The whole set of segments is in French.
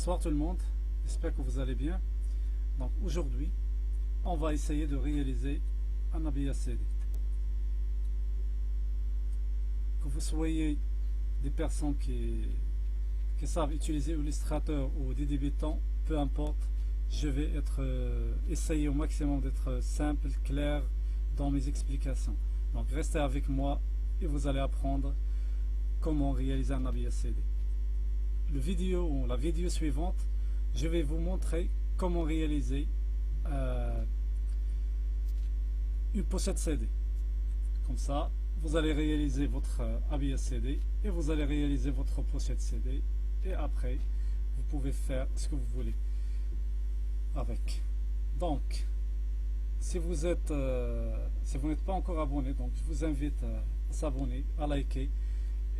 Bonsoir tout le monde, j'espère que vous allez bien. Donc aujourd'hui, on va essayer de réaliser un habillage CD. Que vous soyez des personnes qui savent utiliser Illustrator ou des débutants, peu importe, je vais essayer au maximum d'être simple, clair dans mes explications. Donc restez avec moi et vous allez apprendre comment réaliser un habillage CD. La vidéo suivante, je vais vous montrer comment réaliser une pochette CD. Comme ça, vous allez réaliser votre habillage CD et vous allez réaliser votre pochette CD. Et après, vous pouvez faire ce que vous voulez avec. Donc, si vous n'êtes pas encore abonné, donc je vous invite à s'abonner, à liker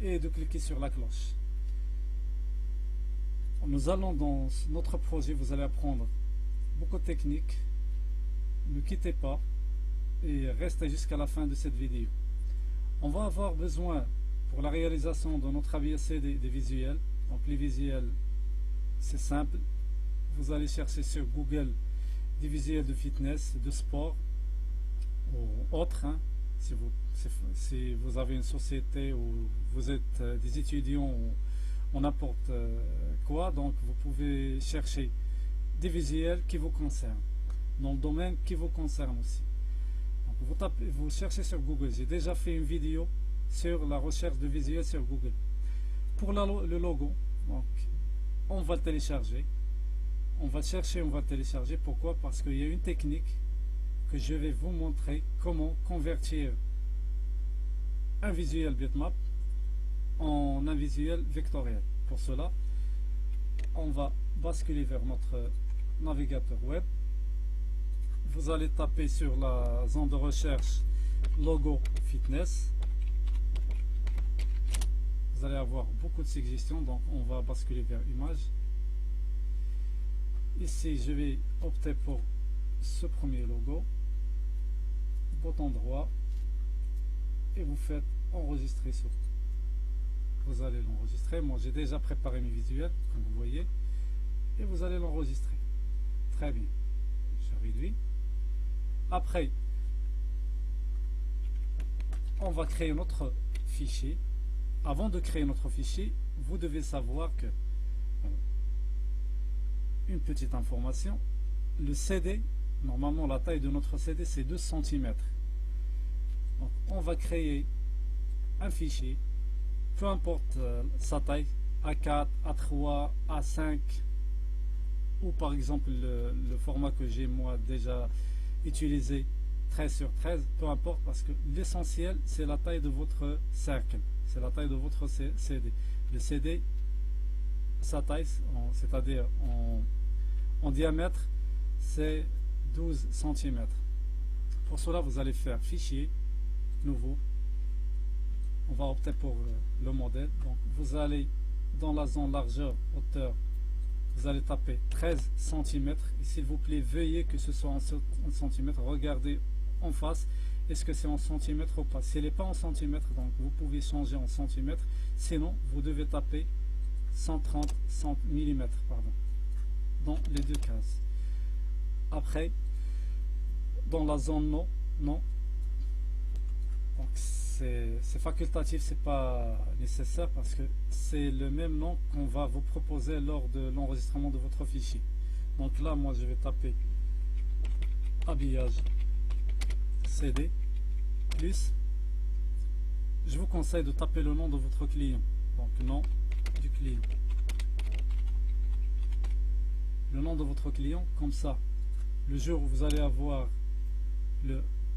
et de cliquer sur la cloche. Nous allons dans notre projet, vous allez apprendre beaucoup de techniques. Ne quittez pas et restez jusqu'à la fin de cette vidéo. On va avoir besoin pour la réalisation de notre habillage CD des visuels. Donc les visuels, c'est simple. Vous allez chercher sur Google des visuels de fitness, de sport ou autres. Si vous avez une société ou vous êtes des étudiants ou n'importe quoi, donc vous pouvez chercher des visuels qui vous concernent, dans le domaine qui vous concerne aussi. Donc vous cherchez sur Google. J'ai déjà fait une vidéo sur la recherche de visuels sur Google. Pour le logo, donc, on va le télécharger. On va chercher, on va le télécharger. Pourquoi? Parce qu'il y a une technique que je vais vous montrer comment convertir un visuel bitmap en un visuel vectoriel. Pour cela, on va basculer vers notre navigateur web. Vous allez taper sur la zone de recherche logo fitness. Vous allez avoir beaucoup de suggestions, donc on va basculer vers image. Ici, je vais opter pour ce premier logo. Bouton droit et vous faites enregistrer sur. Vous allez l'enregistrer. Moi, j'ai déjà préparé mes visuels, comme vous voyez, et vous allez l'enregistrer. Très bien. Je réduis. Après, on va créer notre fichier. Avant de créer notre fichier, vous devez savoir que une petite information, le CD, normalement la taille de notre CD c'est 2 cm. Donc on va créer un fichier, peu importe sa taille, A4, A3, A5 ou par exemple le format que j'ai moi déjà utilisé, 13 sur 13, peu importe, parce que l'essentiel c'est la taille de votre cercle, c'est la taille de votre CD. Le CD, sa taille, c'est-à-dire en diamètre, c'est 12 cm. Pour cela, vous allez faire fichier, nouveau. On va opter pour le modèle. Donc, vous allez dans la zone largeur, hauteur, vous allez taper 13 cm. Et s'il vous plaît, veuillez que ce soit en cm. Regardez en face, est-ce que c'est en centimètres ou pas. S'il n'est pas en centimètres, donc vous pouvez changer en centimètres. Sinon, vous devez taper 130 mm, pardon, dans les deux cases. Après, dans la zone non, donc c'est facultatif, c'est pas nécessaire parce que c'est le même nom qu'on va vous proposer lors de l'enregistrement de votre fichier. Donc là, moi, je vais taper habillage CD plus. Je vous conseille de taper le nom de votre client. Donc nom du client. Le nom de votre client, comme ça, le jour où vous allez avoir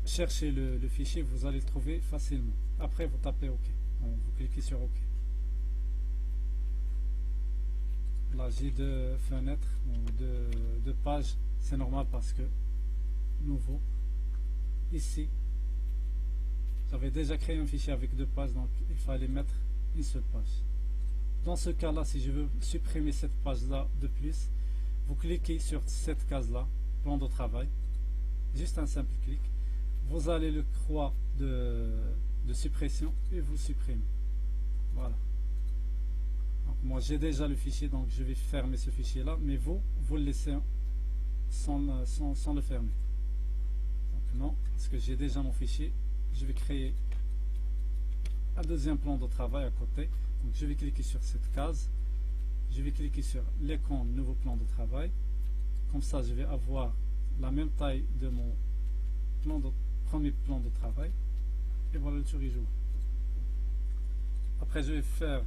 chercher le fichier, vous allez le trouver facilement. Après, vous tapez OK. Vous cliquez sur OK. Là, j'ai deux fenêtres, deux pages. C'est normal parce que nouveau. Ici, j'avais déjà créé un fichier avec 2 pages, donc il fallait mettre une seule page. Dans ce cas-là, si je veux supprimer cette page-là de plus, vous cliquez sur cette case-là, plan de travail, juste un simple clic. Vous allez le croix de suppression et vous supprimez. Voilà. Donc moi j'ai déjà le fichier, donc je vais fermer ce fichier là, mais vous le laissez sans le fermer. Donc non, parce que j'ai déjà mon fichier. Je vais créer un deuxième plan de travail à côté. Donc je vais cliquer sur cette case, je vais cliquer sur l'écran nouveau plan de travail. Comme ça je vais avoir la même taille de mon premier plan de travail. Et voilà le souris joue. Après je vais faire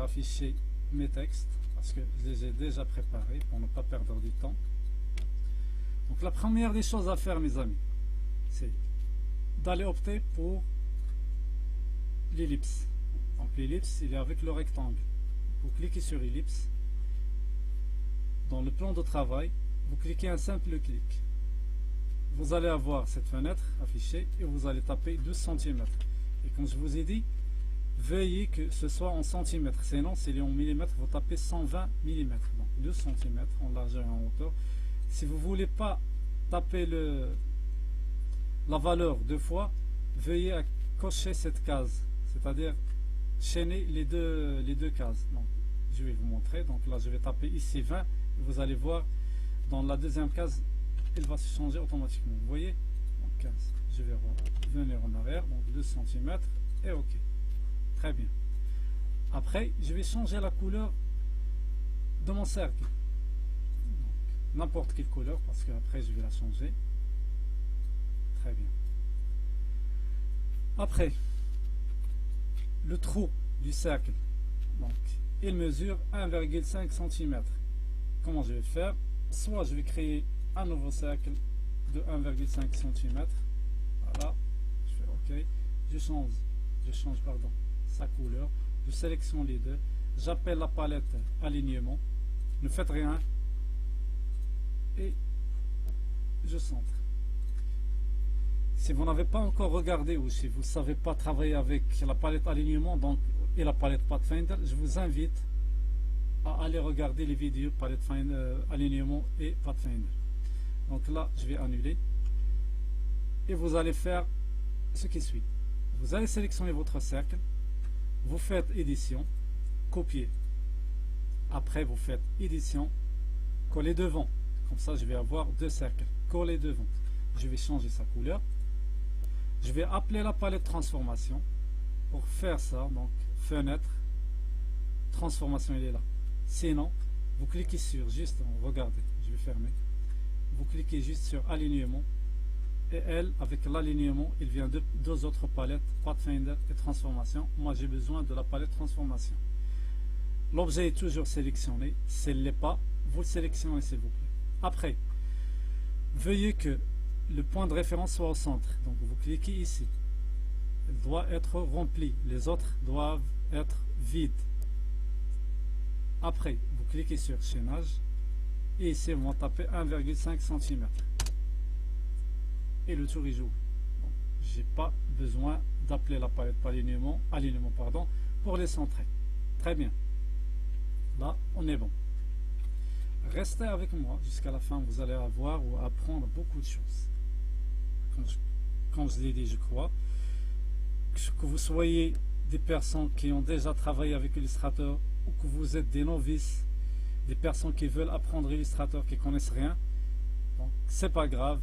afficher mes textes parce que je les ai déjà préparés pour ne pas perdre du temps. Donc la première des choses à faire, mes amis, c'est d'aller opter pour l'ellipse. Donc l'ellipse, il est avec le rectangle. Vous cliquez sur ellipse. Dans le plan de travail, vous cliquez un simple clic. Vous allez avoir cette fenêtre affichée et vous allez taper 12 cm. Et comme je vous ai dit, veuillez que ce soit en centimètres. Sinon, s'il est en millimètres, vous tapez 120 mm. Donc 2 cm en largeur et en hauteur. Si vous ne voulez pas taper la valeur deux fois, veuillez à cocher cette case. C'est-à-dire chaîner les deux cases. Donc, je vais vous montrer. Donc là, je vais taper ici 20. Et vous allez voir, dans la deuxième case, il va se changer automatiquement. Vous voyez? Donc 15. Je vais revenir en arrière. Donc 2 cm et OK. Très bien. Après, je vais changer la couleur de mon cercle. N'importe quelle couleur, parce que après je vais la changer. Très bien. Après, le trou du cercle. Donc, il mesure 1,5 cm. Comment je vais faire? Soit je vais créer un nouveau cercle de 1,5 cm. Voilà. Je fais OK. Je change sa couleur. Je sélectionne les deux. J'appelle la palette alignement. Ne faites rien. Et je centre. Si vous n'avez pas encore regardé ou si vous ne savez pas travailler avec la palette alignement et la palette Pathfinder, je vous invite à aller regarder les vidéos palette alignement et Pathfinder. Donc là, je vais annuler et vous allez faire ce qui suit. Vous allez sélectionner votre cercle, vous faites édition, copier. Après, vous faites édition, coller devant. Comme ça, je vais avoir deux cercles collés devant. Je vais changer sa couleur. Je vais appeler la palette transformation. Pour faire ça, donc fenêtre, transformation, il est là. Sinon, vous cliquez sur juste, regardez, je vais fermer. Vous cliquez juste sur alignement. Et elle, avec l'alignement, il vient de deux autres palettes, Pathfinder et transformation. Moi, j'ai besoin de la palette transformation. L'objet est toujours sélectionné. S'il ne l'est pas, vous le sélectionnez, s'il vous plaît. Après, veuillez que le point de référence soit au centre. Donc, vous cliquez ici. Il doit être rempli. Les autres doivent être vides. Après, vous cliquez sur chaînage. Et ici, vous tapez 1,5 cm. Et le souris joue. Je n'ai pas besoin d'appeler la palette alignement, pour les centrer. Très bien. Là, on est bon. Restez avec moi jusqu'à la fin, vous allez avoir ou apprendre beaucoup de choses. Comme je l'ai dit, je crois, que vous soyez des personnes qui ont déjà travaillé avec Illustrator ou que vous êtes des novices, des personnes qui veulent apprendre Illustrator, qui ne connaissent rien, donc c'est pas grave,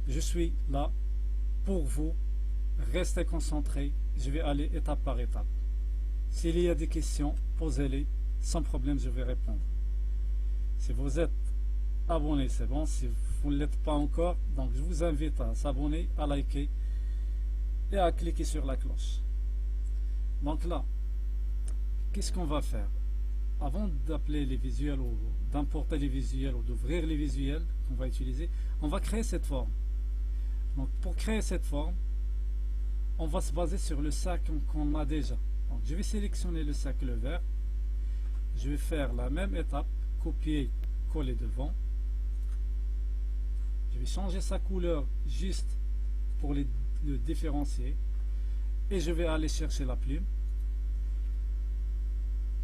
je suis là pour vous. Restez concentrés, je vais aller étape par étape. S'il y a des questions, posez-les, sans problème, je vais répondre. Si vous êtes abonné, c'est bon. Si vous ne l'êtes pas encore, donc je vous invite à s'abonner, à liker et à cliquer sur la cloche. Donc là, qu'est-ce qu'on va faire? Avant d'appeler les visuels ou d'importer les visuels ou d'ouvrir les visuels qu'on va utiliser, on va créer cette forme. Donc pour créer cette forme, on va se baser sur le cercle qu'on a déjà. Donc je vais sélectionner le cercle vert. Je vais faire la même étape, copier, coller devant. Je vais changer sa couleur juste pour le différencier. Et je vais aller chercher la plume.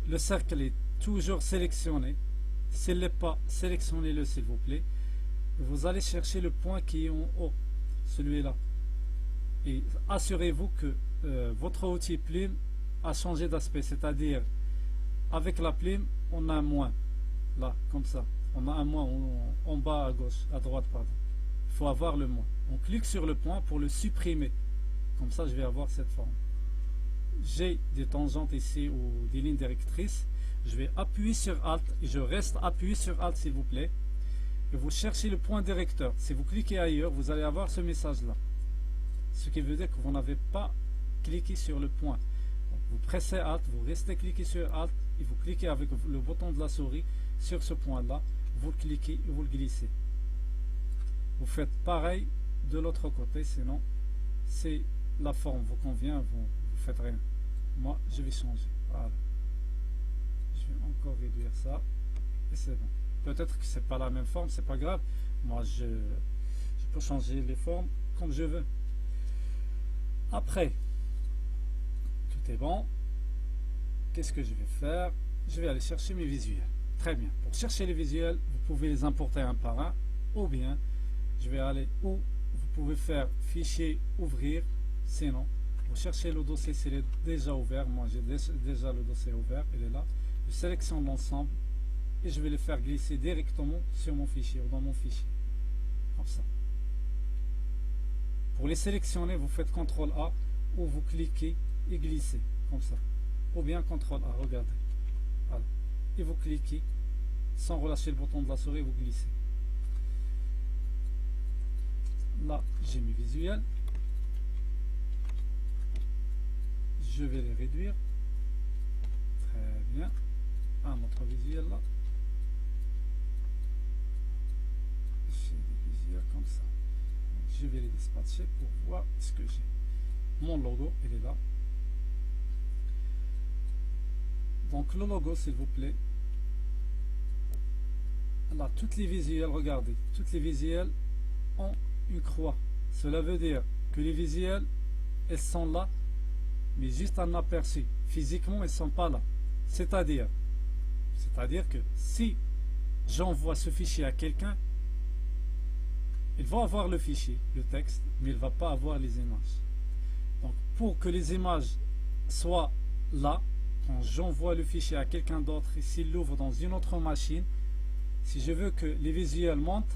Le cercle est toujours sélectionné. S'il n'est pas, sélectionnez-le s'il vous plaît. Vous allez chercher le point qui est en haut, celui-là. Et assurez-vous que votre outil plume a changé d'aspect, c'est-à-dire avec la plume on a un moins, là comme ça, on a un moins en bas à gauche, à droite pardon. Il faut avoir le moins. On clique sur le point pour le supprimer, comme ça je vais avoir cette forme. J'ai des tangentes ici ou des lignes directrices, je vais appuyer sur Alt et je reste appuyé sur Alt s'il vous plaît, et vous cherchez le point directeur. Si vous cliquez ailleurs, vous allez avoir ce message là, ce qui veut dire que vous n'avez pas cliqué sur le point. Donc, vous pressez Alt, vous restez cliqué sur Alt et vous cliquez avec le bouton de la souris sur ce point là, vous le cliquez et vous le glissez. Vous faites pareil de l'autre côté, sinon si la forme vous convient, vous faites rien. Moi je vais changer, voilà. Je vais encore réduire ça et c'est bon. Peut-être que c'est pas la même forme, c'est pas grave. Moi je peux changer les formes comme je veux. Après, tout est bon. Qu'est-ce que je vais faire? Je vais aller chercher mes visuels. Très bien. Pour chercher les visuels, vous pouvez les importer un par un, ou bien je vais aller où vous pouvez faire fichier ouvrir, sinon vous cherchez le dossier s'il est déjà ouvert. Moi j'ai déjà le dossier ouvert, il est là. Je sélectionne l'ensemble et je vais le faire glisser directement sur mon fichier ou dans mon fichier, comme ça. Pour les sélectionner, vous faites CTRL A ou vous cliquez et glissez comme ça, ou bien CTRL A, regardez, voilà. Et vous cliquez sans relâcher le bouton de la souris, vous glissez. Là j'ai mes visuels, je vais les réduire. Très bien. Un autre visuel là, j'ai des visuels comme ça. Donc, je vais les dispatcher pour voir ce que j'ai. Mon logo il est là. Donc le logo s'il vous plaît, là toutes les visuels, regardez, toutes les visuels ont une croix. Cela veut dire que les visuels, elles sont là, mais juste en aperçu. Physiquement, elles ne sont pas là. C'est-à-dire que si j'envoie ce fichier à quelqu'un, il va avoir le fichier, le texte, mais il ne va pas avoir les images. Donc pour que les images soient là, quand j'envoie le fichier à quelqu'un d'autre et s'il l'ouvre dans une autre machine, si je veux que les visuels montent,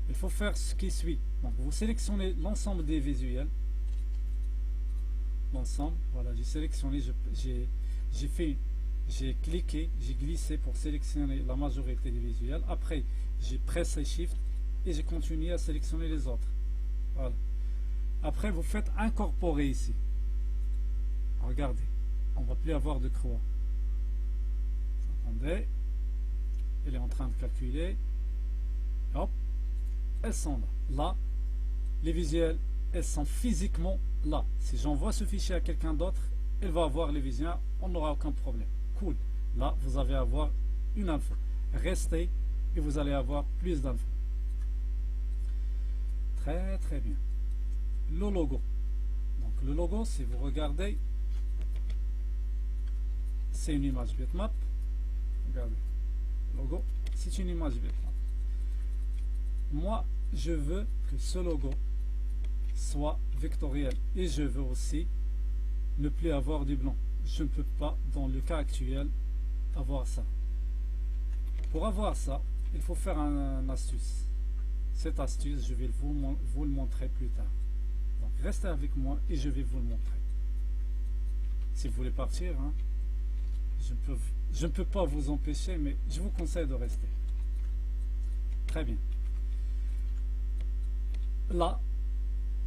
il faut faire ce qui suit. Donc vous sélectionnez l'ensemble des visuels, l'ensemble, voilà, j'ai sélectionné, j'ai cliqué, j'ai glissé pour sélectionner la majorité des visuels. Après j'ai pressé Shift et j'ai continué à sélectionner les autres, voilà. Après vous faites incorporer ici, regardez, on ne va plus avoir de croix. Attendez, elle est en train de calculer, hop, elles sont là. Là, les visuels, elles sont physiquement là. Si j'envoie ce fichier à quelqu'un d'autre, elle va avoir les visuels, on n'aura aucun problème. Cool. Là, vous allez avoir une info. Restez et vous allez avoir plus d'infos. Très très bien. Le logo. Donc le logo, si vous regardez, c'est une image bitmap. Regardez. Le logo, c'est une image bitmap. Moi, je veux que ce logo soit vectoriel et je veux aussi ne plus avoir du blanc. Je ne peux pas, dans le cas actuel, avoir ça. Pour avoir ça, il faut faire une astuce. Cette astuce, je vais vous le montrer plus tard. Donc, restez avec moi et je vais vous le montrer. Si vous voulez partir, hein, je ne peux pas vous empêcher, mais je vous conseille de rester. Très bien. Là,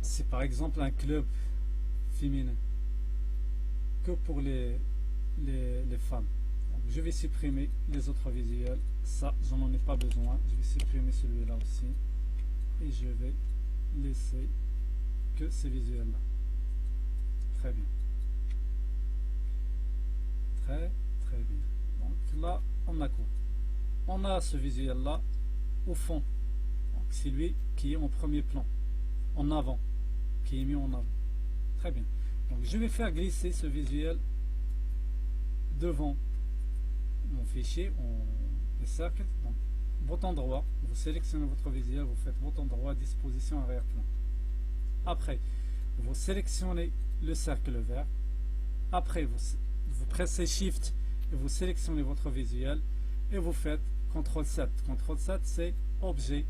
c'est par exemple un club féminin que pour les femmes. Donc, je vais supprimer les autres visuels. Ça, j'en ai pas besoin. Je vais supprimer celui-là aussi. Et je vais laisser que ces visuels-là. Très bien. Très, très bien. Donc là, on a quoi? On a ce visuel-là au fond. C'est lui qui est en premier plan, en avant, qui est mis en avant. Très bien. Donc je vais faire glisser ce visuel devant mon fichier en cercle. Donc bouton droit, vous sélectionnez votre visuel, vous faites bouton droit, disposition arrière-plan. Après, vous sélectionnez le cercle vert. Après, vous pressez Shift et vous sélectionnez votre visuel et vous faites CTRL 7. CTRL 7, c'est objet,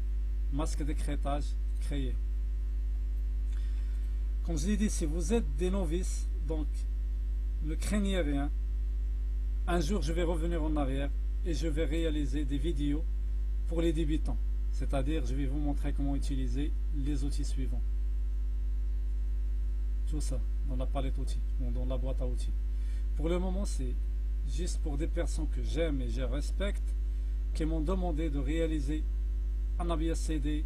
masque d'écrêtage créé. Comme je l'ai dit, si vous êtes des novices, donc ne craignez rien. Un jour, je vais revenir en arrière et je vais réaliser des vidéos pour les débutants. C'est-à-dire, je vais vous montrer comment utiliser les outils suivants. Tout ça, dans la palette outils, ou dans la boîte à outils. Pour le moment, c'est juste pour des personnes que j'aime et je respecte, qui m'ont demandé de réaliser un ABS CD,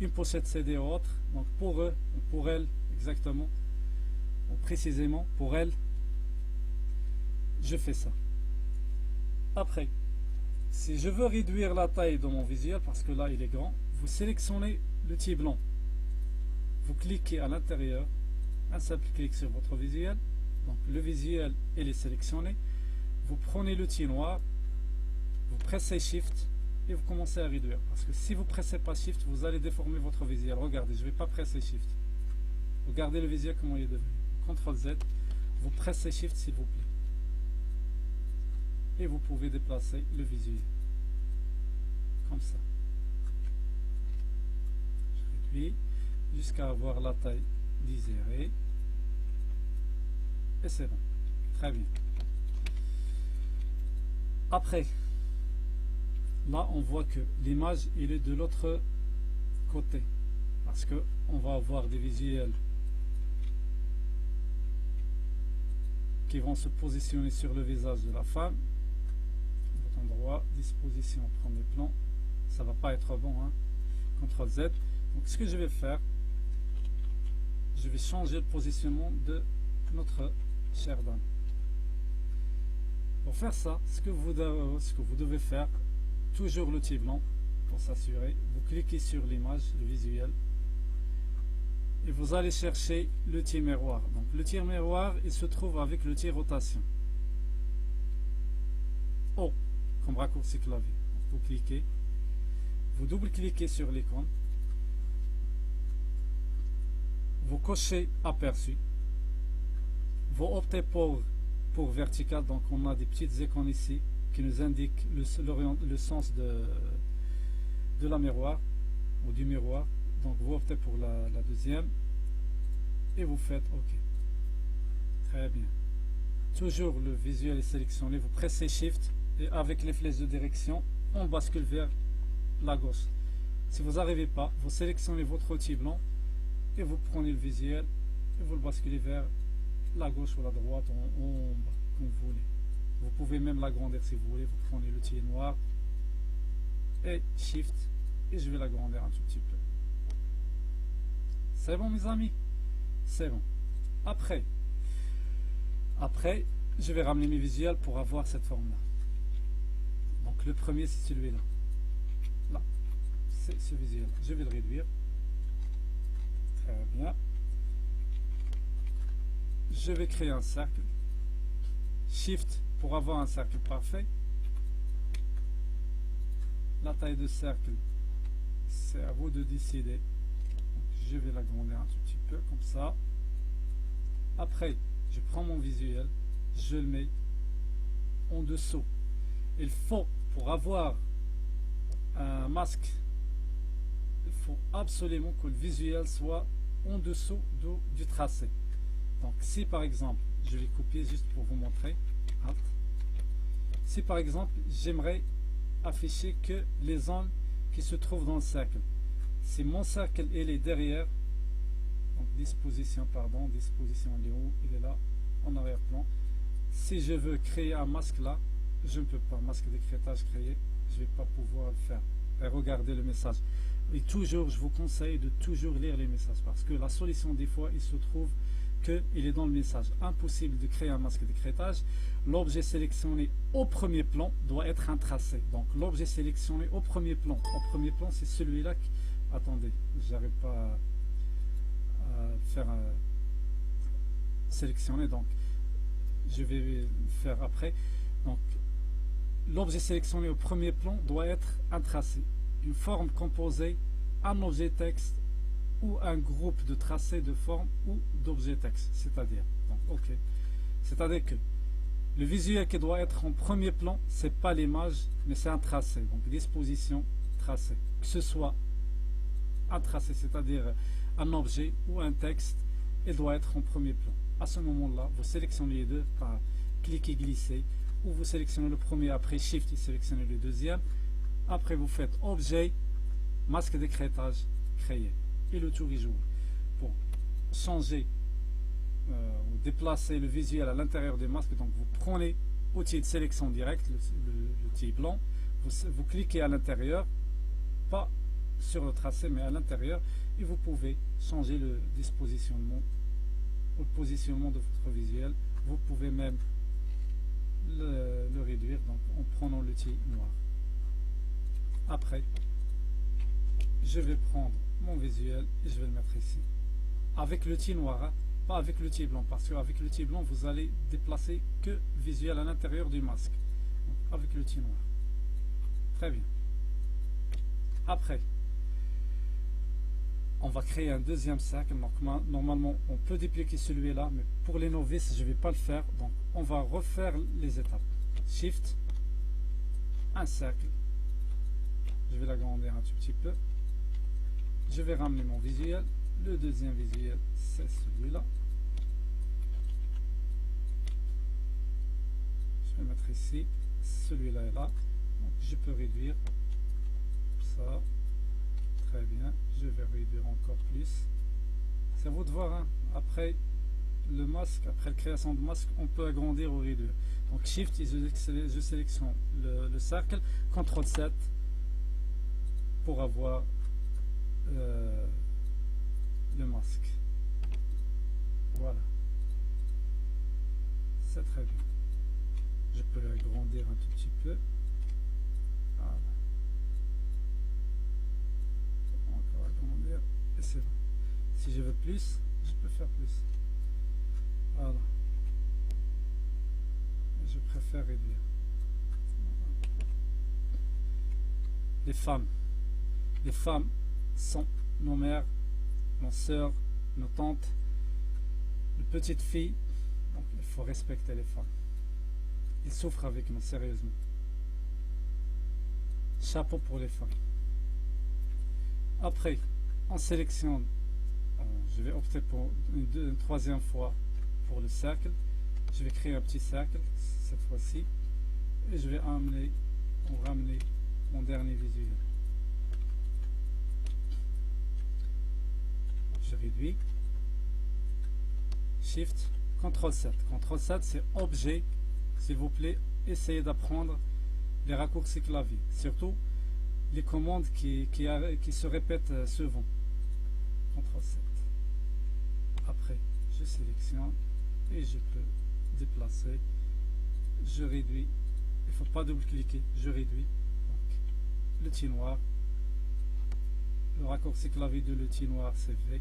une pochette CD ou autre. Donc pour eux, ou pour elles, exactement, ou précisément pour elles, je fais ça. Après, si je veux réduire la taille de mon visuel, parce que là il est grand, vous sélectionnez l'outil blanc. Vous cliquez à l'intérieur, un simple clic sur votre visuel. Donc le visuel il est sélectionné. Vous prenez l'outil noir, vous pressez Shift et vous commencez à réduire. Parce que si vous ne pressez pas Shift, vous allez déformer votre visuel. Regardez, je ne vais pas presser Shift. Regardez le visuel comment il est devenu. CTRL Z, vous pressez Shift s'il vous plaît. Et vous pouvez déplacer le visuel. Comme ça. Je réduis jusqu'à avoir la taille désirée. Et c'est bon. Très bien. Après, là on voit que l'image il est de l'autre côté. Parce que on va avoir des visuels qui vont se positionner sur le visage de la femme. Bouton droit, disposition premier plan. Ça va pas être bon, hein. CTRL Z. Donc ce que je vais faire, je vais changer le positionnement de notre chère dame. Pour faire ça, ce que vous devez faire, toujours l'outil blanc pour s'assurer. Vous cliquez sur l'image, le visuel, et vous allez chercher l'outil miroir. Donc l'outil miroir, il se trouve avec l'outil rotation. O, comme raccourci clavier. Vous cliquez, vous double-cliquez sur l'icône, vous cochez aperçu, vous optez pour vertical, donc on a des petites icônes ici qui nous indiquent le sens de la miroir ou du miroir. Donc vous optez pour la deuxième et vous faites OK. Très bien. Toujours le visuel est sélectionné, vous pressez Shift et avec les flèches de direction, on bascule vers la gauche. Si vous n'arrivez pas, vous sélectionnez votre outil blanc et vous prenez le visuel et vous le basculez vers la gauche ou la droite, en bas, comme vous voulez. Vous pouvez même l'agrandir si vous voulez. Vous prenez l'outil noir et Shift et je vais l'agrandir un tout petit peu. C'est bon mes amis? C'est bon. Après, je vais ramener mes visuels pour avoir cette forme-là. Donc le premier c'est celui-là. Là, c'est ce visuel. Je vais le réduire. Très bien. Je vais créer un cercle. Shift pour avoir un cercle parfait. La taille de cercle, c'est à vous de décider. Donc, je vais l'agrandir un tout petit peu comme ça. Après, je prends mon visuel, je le mets en dessous. Il faut, pour avoir un masque, il faut absolument que le visuel soit en dessous du tracé. Donc si par exemple, je vais copier juste pour vous montrer, Alt. Si par exemple, j'aimerais afficher que les zones qui se trouvent dans le cercle. Si mon cercle il est derrière, donc disposition, il est où? Il est là, en arrière-plan. Si je veux créer un masque là, je ne peux pas, masque d'écrêtage créé, je ne vais pas pouvoir le faire. Et regardez le message. Et toujours, je vous conseille de toujours lire les messages parce que la solution des fois, il se trouve qu'il est dans le message. Impossible de créer un masque d'écrêtage. L'objet sélectionné au premier plan doit être un tracé. Donc l'objet sélectionné au premier plan. Au premier plan, c'est celui-là qui... Attendez, j'arrive pas à faire sélectionner. Donc je vais le faire après. Donc l'objet sélectionné au premier plan doit être un tracé. Une forme composée, un objet texte ou un groupe de tracés de forme ou d'objets texte. C'est-à-dire, c'est-à-dire que le visuel qui doit être en premier plan, c'est pas l'image, mais c'est un tracé. Donc disposition tracé. Que ce soit un tracé, c'est-à-dire un objet ou un texte, il doit être en premier plan. À ce moment-là, vous sélectionnez les deux par cliquer glisser, ou vous sélectionnez le premier, après Shift et sélectionnez le deuxième. Après vous faites objet, masque d'écrêtage, créer. Et le tour est joué. Pour changer ou déplacer le visuel à l'intérieur des masques, donc vous prenez outil de sélection direct, l'outil blanc, vous cliquez à l'intérieur, pas sur le tracé mais à l'intérieur, et vous pouvez changer le dispositionnement ou le positionnement de votre visuel. Vous pouvez même le réduire donc en prenant l'outil noir. Après, je vais prendre mon visuel et je vais le mettre ici avec l'outil noir, hein, pas avec l'outil blanc, parce qu'avec l'outil blanc vous allez déplacer que visuel à l'intérieur du masque. Donc, avec l'outil noir. Très bien. Après, on va créer un deuxième cercle. Donc, normalement on peut dupliquer celui-là, mais pour les novices je ne vais pas le faire. Donc on va refaire les étapes. Shift, un cercle, je vais l'agrandir un tout petit peu, je vais ramener mon visuel, le deuxième visuel c'est celui-là, je vais mettre ici, celui-là est là, donc je peux réduire ça. Très bien, je vais réduire encore plus. C'est à vous de voir, hein. Après le masque, après la création de masque, on peut agrandir ou réduire. Donc Shift et je sélectionne le cercle, CTRL 7 pour avoir le masque. Voilà. C'est très bien. Je peux l'agrandir un tout petit peu. Voilà. Encore agrandir et c'est bon. Si je veux plus, je peux faire plus. Voilà. Je préfère réduire. Les femmes. Les femmes sont nos mères, nos sœurs, nos tantes, nos petites filles. Donc il faut respecter les femmes. Ils souffrent avec nous, sérieusement. Chapeau pour les femmes. Après, on sélectionne, je vais opter pour une troisième fois pour le cercle. Je vais créer un petit cercle cette fois-ci et je vais ramener mon dernier visuel. Je réduis, Shift, CTRL 7. CTRL 7 c'est objet. S'il vous plaît, essayez d'apprendre les raccourcis clavier, surtout les commandes qui se répètent souvent. CTRL 7. Après, je sélectionne et je peux déplacer. Je réduis. Il ne faut pas double-cliquer. Je réduis. Donc, l'outil noir. Le raccourci clavier de l'outil noir, c'est V.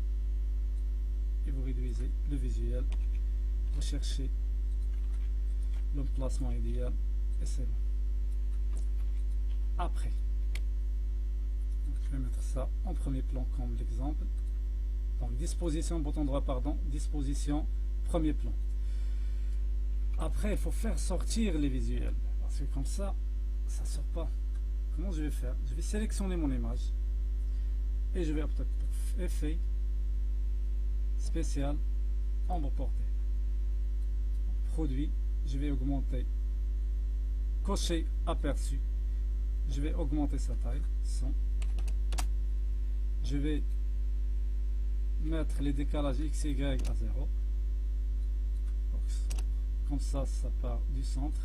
Et vous réduisez le visuel. Vous cherchez l'emplacement idéal et c'est bon. Après, je vais mettre ça en premier plan comme l'exemple. Donc disposition, bouton droit, pardon, disposition, premier plan. Après, il faut faire sortir les visuels parce que comme ça, ça sort pas. Comment je vais faire? Je vais sélectionner mon image et je vais opter pour effet spécial, ombre portée, produit. Je vais augmenter, cocher aperçu. Je vais augmenter sa taille, 100. Je vais mettre les décalages x, y à 0. Comme ça, ça part du centre.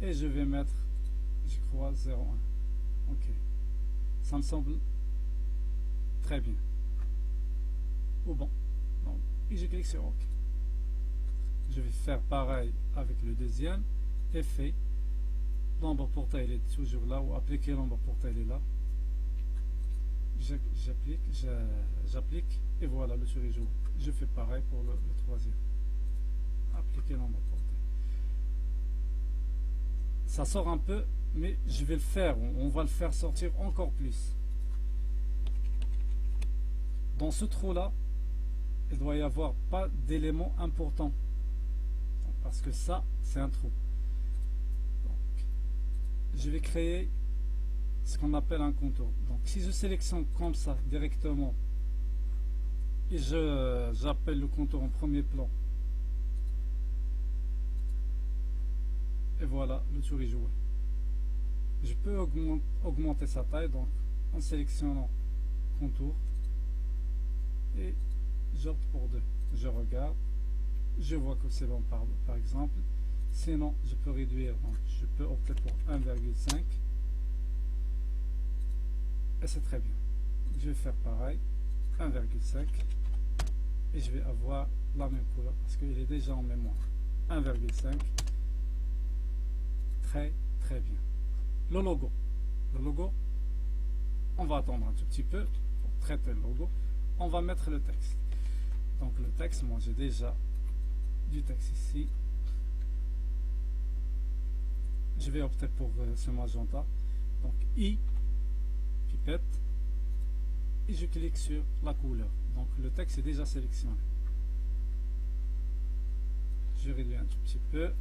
Et je vais mettre, je crois, 0,1. Ok. Ça me semble très bien. Ou bon. Donc, et je clique sur OK. Je vais faire pareil avec le deuxième. Effet. L'ombre portée elle est toujours là, ou appliquer l'ombre portée elle est là. J'applique et voilà le souris joue. Je fais pareil pour le troisième. Appliquer l'ombre portée. Ça sort un peu, mais je vais le faire. On va le faire sortir encore plus. dans ce trou là, il doit y avoir pas d'éléments importants, parce que ça c'est un trou. Donc, je vais créer ce qu'on appelle un contour. Donc si je sélectionne comme ça directement et j'appelle le contour en premier plan, et voilà, le tour est joué. Je peux augmenter sa taille, donc en sélectionnant contour, et j'opte pour 2. Je regarde, je vois que c'est bon par exemple. Sinon je peux réduire, donc je peux opter pour 1,5 et c'est très bien. Je vais faire pareil, 1,5 et je vais avoir la même couleur parce qu'il est déjà en mémoire. 1,5, très bien. Le logo, on va attendre un tout petit peu pour traiter le logo. On va mettre le texte. Donc le texte, moi j'ai déjà du texte ici. Je vais opter pour ce magenta. Donc I, pipette, et je clique sur la couleur. Donc le texte est déjà sélectionné. Je réduis un tout petit peu.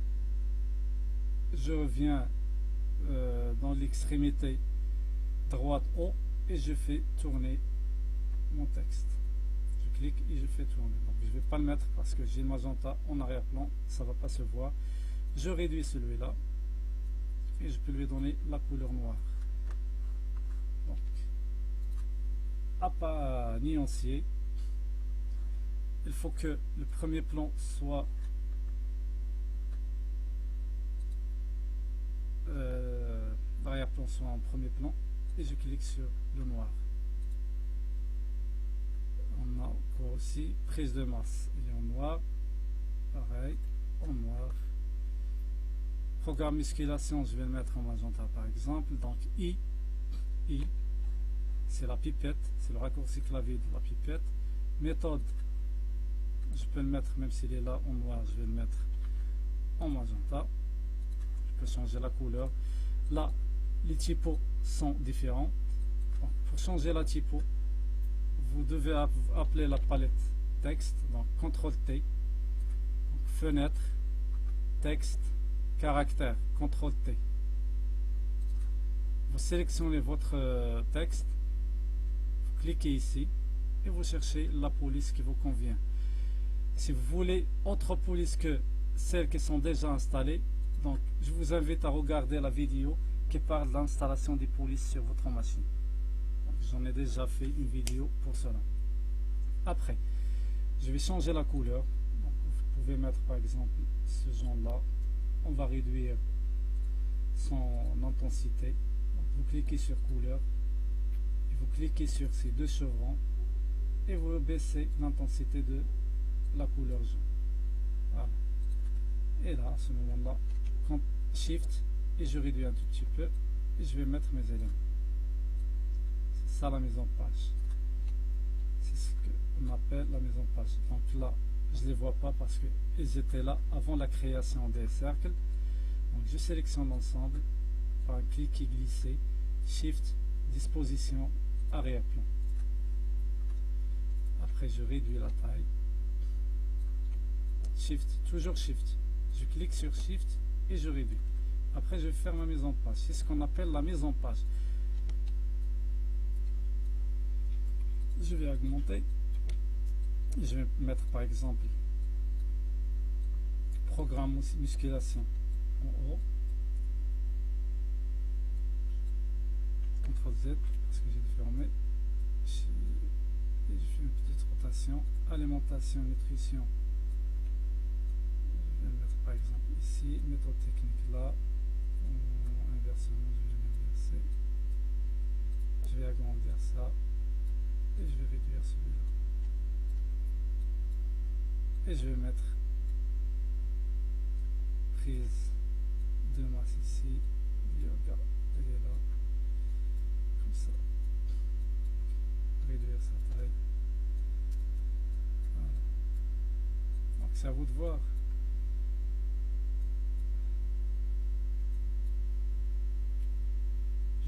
Je reviens dans l'extrémité droite haut et je fais tourner mon texte. Je clique et je fais tourner. Donc je ne vais pas le mettre parce que j'ai le magenta en arrière-plan, ça ne va pas se voir. Je réduis celui-là et je peux lui donner la couleur noire. Donc à pas nuancier, il faut que le premier plan soit l'arrière-plan soit en premier plan et je clique sur le noir. On a encore aussi prise de masse, il est en noir, pareil, en noir. Programme musculation, je vais le mettre en magenta par exemple. Donc I c'est la pipette, c'est le raccourci clavier de la pipette. Méthode, je peux le mettre même s'il est là en noir, je vais le mettre en magenta. Je peux changer la couleur. Là les typos sont différents. Donc, pour changer la typo, vous devez appeler la palette texte, donc CTRL T, donc, fenêtre, texte, caractère, CTRL T. Vous sélectionnez votre texte, vous cliquez ici et vous cherchez la police qui vous convient. Si vous voulez autre police que celles qui sont déjà installées, donc je vous invite à regarder la vidéo qui parle de l'installation des polices sur votre machine. J'en ai déjà fait une vidéo pour cela. Après, je vais changer la couleur. Donc, vous pouvez mettre par exemple ce genre là. On va réduire son intensité. Donc, vous cliquez sur couleur, et vous cliquez sur ces deux chevrons et vous baissez l'intensité de la couleur jaune. Voilà. Et là, à ce moment-là, Shift et je réduis un tout petit peu et je vais mettre mes éléments. C'est ça la mise en page. C'est ce qu'on appelle la mise en page. Donc là, je ne les vois pas parce qu'ils étaient là avant la création des cercles. Donc je sélectionne l'ensemble par un clic et glisser, Shift, disposition, arrière-plan. Après je réduis la taille. Shift, toujours Shift. Je clique sur Shift et je réduis. Après je vais faire ma mise en page. C'est ce qu'on appelle la mise en page. Je vais augmenter. Je vais mettre par exemple programme musculation en haut. CTRL Z parce que j'ai fermé. Et je fais une petite rotation. Alimentation, nutrition. Je vais le mettre par exemple ici. Méthode technique là. Inversement, je vais l'inverser. Je vais agrandir ça. Et je vais réduire celui-là. Et je vais mettre prise de masse ici. Yoga, elle est là. Comme ça. Réduire sa taille. Voilà. Donc c'est à vous de voir.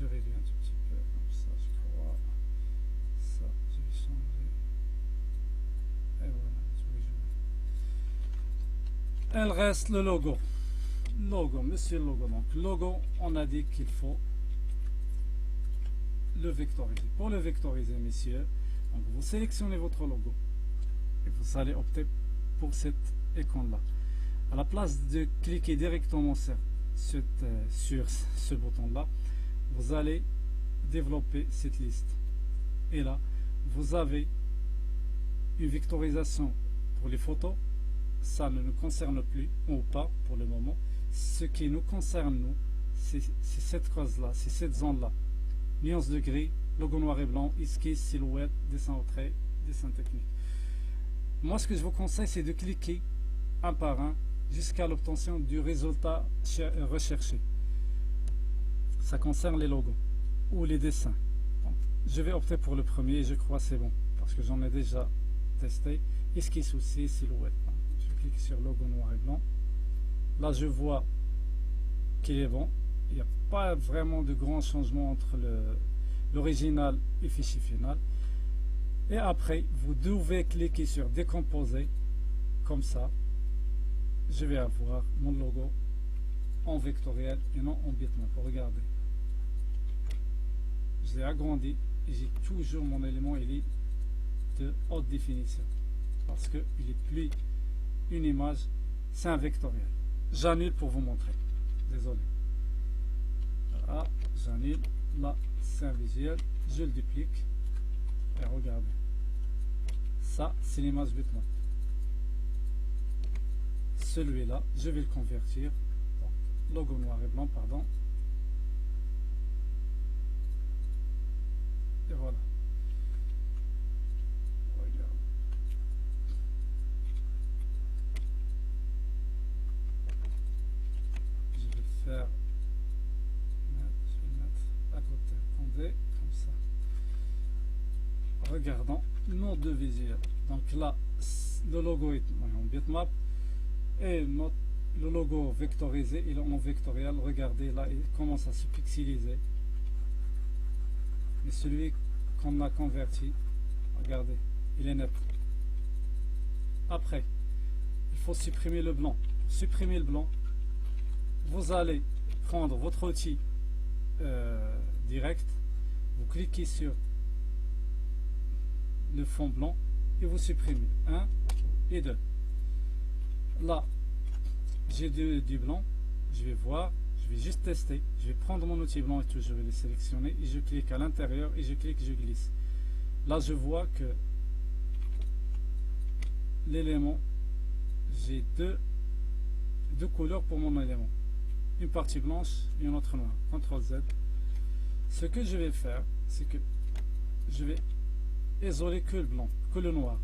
Je réduis un tout petit peu comme ça, je crois. Ça, je vais changer. Elle reste le logo. Monsieur le logo. Donc, logo, on a dit qu'il faut le vectoriser. Pour le vectoriser, messieurs, donc vous sélectionnez votre logo et vous allez opter pour cette icône-là. À la place de cliquer directement sur ce bouton-là, vous allez développer cette liste. Et là, vous avez une vectorisation pour les photos. Ça ne nous concerne plus, ou pas pour le moment. Ce qui nous concerne, nous, c'est cette case-là, c'est cette zone-là. Nuance de gris, logo noir et blanc, esquisse, silhouette, dessin au trait, dessin technique. Moi, ce que je vous conseille, c'est de cliquer un par un jusqu'à l'obtention du résultat recherché. Ça concerne les logos ou les dessins. Donc, je vais opter pour le premier et je crois que c'est bon parce que j'en ai déjà testé. Esquisse aussi, silhouette. Donc, je clique sur logo noir et blanc. Là, je vois qu'il est bon. Il n'y a pas vraiment de grands changements entre l'original et le fichier final. Et après, vous devez cliquer sur décomposer. Comme ça, je vais avoir mon logo en vectoriel et non en bitmap. Regardez. Je l'ai agrandi et j'ai toujours mon élément, il est de haute définition. Parce qu'il n'est plus une image, c'est un vectoriel. J'annule pour vous montrer. Désolé. Voilà, j'annule. Là, c'est un visuel. Je le duplique. Et regardez. Ça, c'est l'image bitmap. Celui-là, je vais le convertir. Donc, logo noir et blanc, pardon. Et voilà. Regarde. Je vais faire. Je vais mettre à côté. Attendez, comme ça. Regardons nos deux visuels. Donc là, le logo est en bitmap. Et le logo vectorisé, il est en vectoriel. Regardez là, il commence à se pixeliser. Et celui qu'on a converti, regardez, il est net. Après, il faut supprimer le blanc. Pour supprimer le blanc, vous allez prendre votre outil direct, vous cliquez sur le fond blanc et vous supprimez 1 et 2. Là, j'ai du blanc, je vais voir, je vais juste tester, je vais prendre mon outil blanc et tout, je vais le sélectionner et je clique à l'intérieur et je clique, je glisse. Là, je vois que l'élément, j'ai deux couleurs pour mon élément, une partie blanche et une autre noire. CTRL Z. Ce que je vais faire, c'est que je vais isoler que le blanc, que le noir.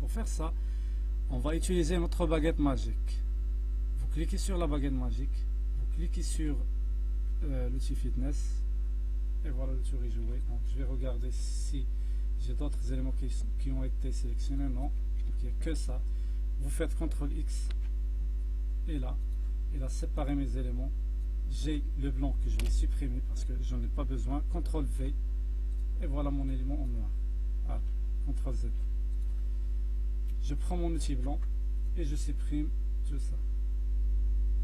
Pour faire ça, on va utiliser notre baguette magique. Vous cliquez sur la baguette magique, vous cliquez sur l'outil fitness et voilà l'outil rejouer. Donc je vais regarder si j'ai d'autres éléments qui ont été sélectionnés. Non, donc il n'y a que ça. Vous faites CTRL X et là, il a séparé mes éléments. J'ai le blanc que je vais supprimer parce que j'en ai pas besoin. CTRL V et voilà mon élément en noir. Voilà, CTRL Z. Je prends mon outil blanc et je supprime tout ça.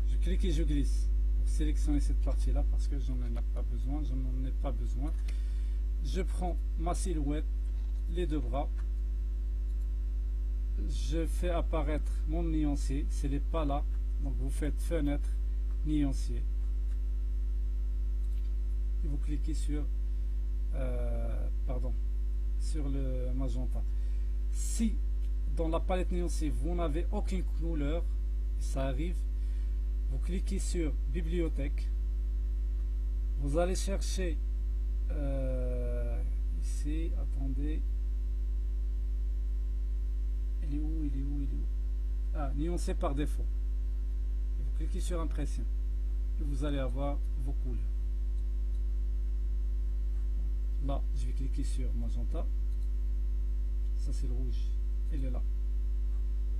Je clique et je glisse pour sélectionner cette partie-là parce que j'en ai pas besoin. Je n'en ai pas besoin. Je prends ma silhouette, les deux bras. Je fais apparaître mon nuancier. Ce n'est pas là. Donc vous faites fenêtre, nuancier. Et vous cliquez sur sur le magenta. Si dans la palette nuancier vous n'avez aucune couleur, ça arrive, vous cliquez sur bibliothèque, vous allez chercher ici, attendez, il est où, ah, nuancier par défaut, et vous cliquez sur impression et vous allez avoir vos couleurs. Là, je vais cliquer sur magenta. Ça, c'est le rouge. Il est là.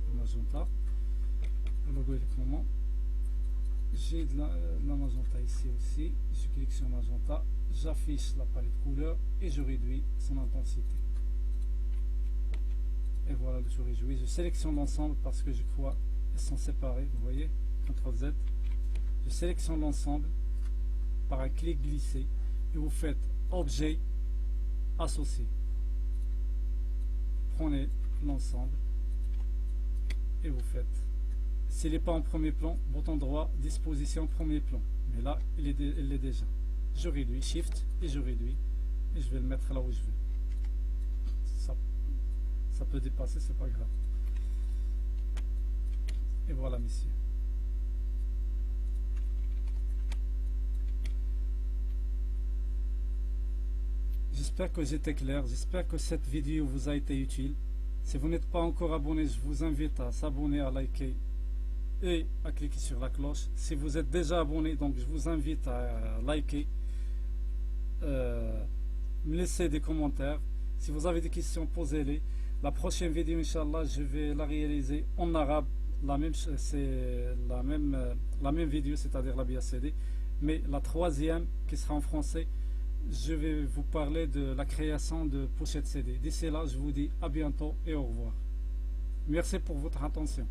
Le magenta. Le logo est comment. J'ai de la magenta ici aussi. Je clique sur magenta. J'affiche la palette couleur et je réduis son intensité. et voilà le souris joué. Je sélectionne l'ensemble parce que je crois qu'ils sont séparés, vous voyez, CTRL Z. Je sélectionne l'ensemble par un clic glissé et vous faites objet associé. Prenez l'ensemble et vous faites, s'il n'est pas en premier plan, bouton droit, disposition premier plan, mais là il est déjà. Je réduis, shift et je réduis et je vais le mettre là où je veux. Ça peut dépasser, c'est pas grave. Et voilà, messieurs. J'espère que j'étais clair, j'espère que cette vidéo vous a été utile. Si vous n'êtes pas encore abonné, je vous invite à s'abonner, à liker et à cliquer sur la cloche. Si vous êtes déjà abonné, donc je vous invite à liker, me laisser des commentaires. Si vous avez des questions, posez-les. La prochaine vidéo, Inch'Allah, je vais la réaliser en arabe. C'est la même vidéo, c'est-à-dire la BACD. Mais la troisième, qui sera en français, je vais vous parler de la création de pochettes CD. D'ici là, je vous dis à bientôt et au revoir. Merci pour votre attention.